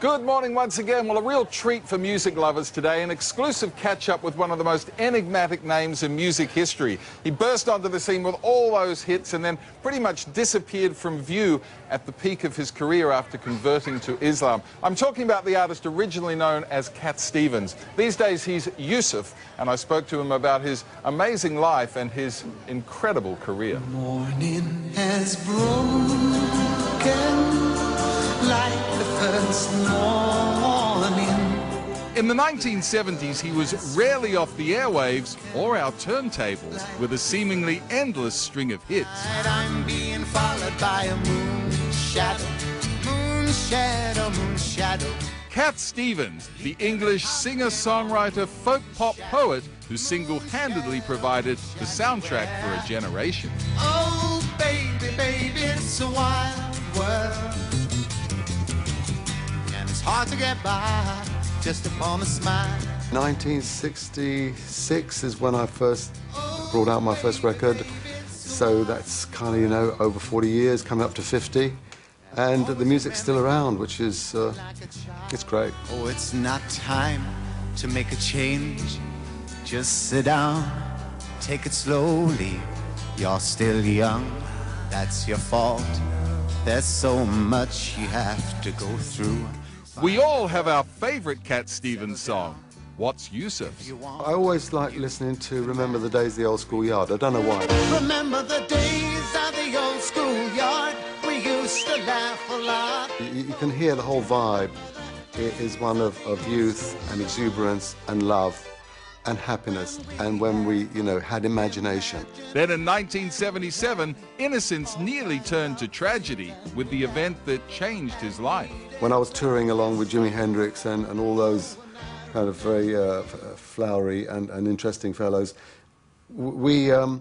Good morning once again. Well, a real treat for music lovers today, an exclusive catch-up with one of the most enigmatic names in music history. He burst onto the scene with all those hits and then pretty much disappeared from view at the peak of his career after converting to Islam. I'm talking about the artist originally known as Cat Stevens. These days he's Yusuf, and I spoke to him about his amazing life and his incredible career. The morning has broken like the first morning. In the 1970s, he was rarely off the airwaves or our turntables with a seemingly endless string of hits. I'm being followed by a moon shadow, moon shadow, moon shadow. Cat Stevens, the English singer-songwriter, folk pop poet who single-handedly provided the soundtrack for a generation. Oh, baby, baby, it's a wild world. It's hard to get by just upon a smile. 1966 is when I first brought out my first record, so that's kind of, you know, over 40 years, coming up to 50, and the music's still around, which is, it's great. Oh, it's not time to make a change. Just sit down, take it slowly. You're still young, that's your fault. There's so much you have to go through. We all have our favorite Cat Stevens song. What's Yusuf's? I always like listening to Remember the Days of the Old Schoolyard. I don't know why. Remember the days of the old schoolyard. We used to laugh a lot. You can hear the whole vibe. It is one of youth and exuberance and love and happiness, and when we, you know, had imagination. Then in 1977, innocence nearly turned to tragedy with the event that changed his life. When I was touring along with Jimi Hendrix and all those kind of very flowery and interesting fellows, we, you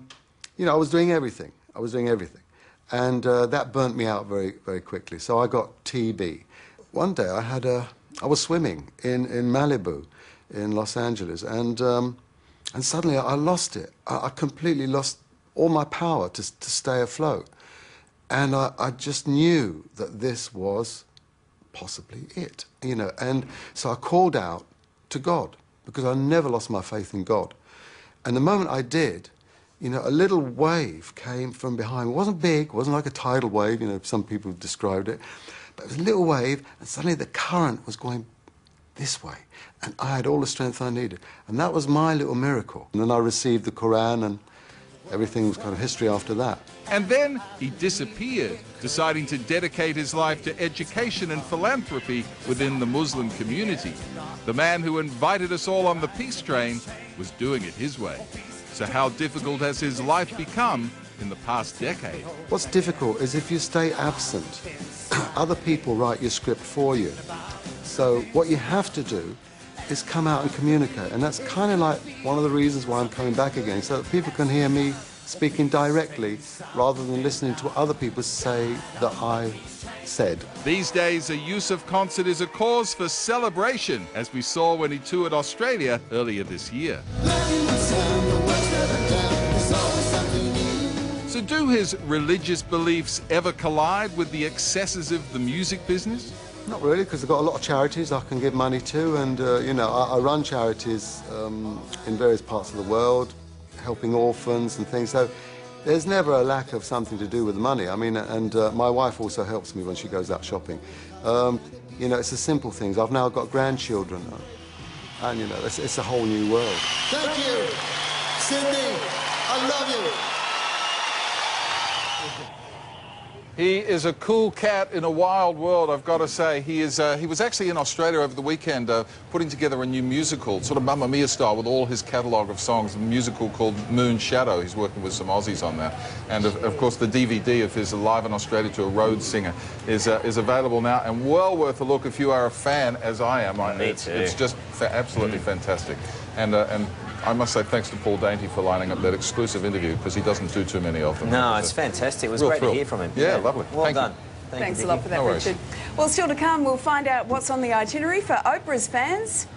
know, I was doing everything. I was doing everything. And that burnt me out very, very quickly. So I got TB. One day I was swimming in Malibu in Los Angeles, and suddenly I lost it. I completely lost all my power to stay afloat. And I just knew that this was possibly it, you know. And so I called out to God, because I never lost my faith in God. And the moment I did, you know, a little wave came from behind me. It wasn't big, it wasn't like a tidal wave, you know, some people have described it, but it was a little wave, and suddenly the current was going this way, and I had all the strength I needed. And that was my little miracle. And then I received the Quran, and everything was kind of history after that. And then he disappeared, deciding to dedicate his life to education and philanthropy within the Muslim community. The man who invited us all on the peace train was doing it his way. So how difficult has his life become in the past decade? What's difficult is if you stay absent, other people write your script for you. So what you have to do is come out and communicate, and that's kind of like one of the reasons why I'm coming back again, so that people can hear me speaking directly rather than listening to what other people say that I said. These days, a Yusuf concert is a cause for celebration, as we saw when he toured Australia earlier this year. So do his religious beliefs ever collide with the excesses of the music business? Not really, because I've got a lot of charities I can give money to, and you know, I run charities in various parts of the world, helping orphans and things, so there's never a lack of something to do with the money. I mean, and my wife also helps me when she goes out shopping. You know, it's the simple things. I've now got grandchildren, and you know, it's a whole new world. Thank you, Sydney. I love you. He is a cool cat in a wild world, I've got to say. He was actually in Australia over the weekend putting together a new musical, sort of Mamma Mia style, with all his catalogue of songs, a musical called Moon Shadow. He's working with some Aussies on that. And of course the DVD of his Live in Australia to a Road Singer is available now, and well worth a look if you are a fan, as I am. Me too. It's just absolutely fantastic. And I must say thanks to Paul Dainty for lining up that exclusive interview, because he doesn't do too many of them. No, it's fantastic. It was great to hear from him. Yeah, lovely. Well done. Thanks a lot for that, Richard. Well, still to come, we'll find out what's on the itinerary for Oprah's fans.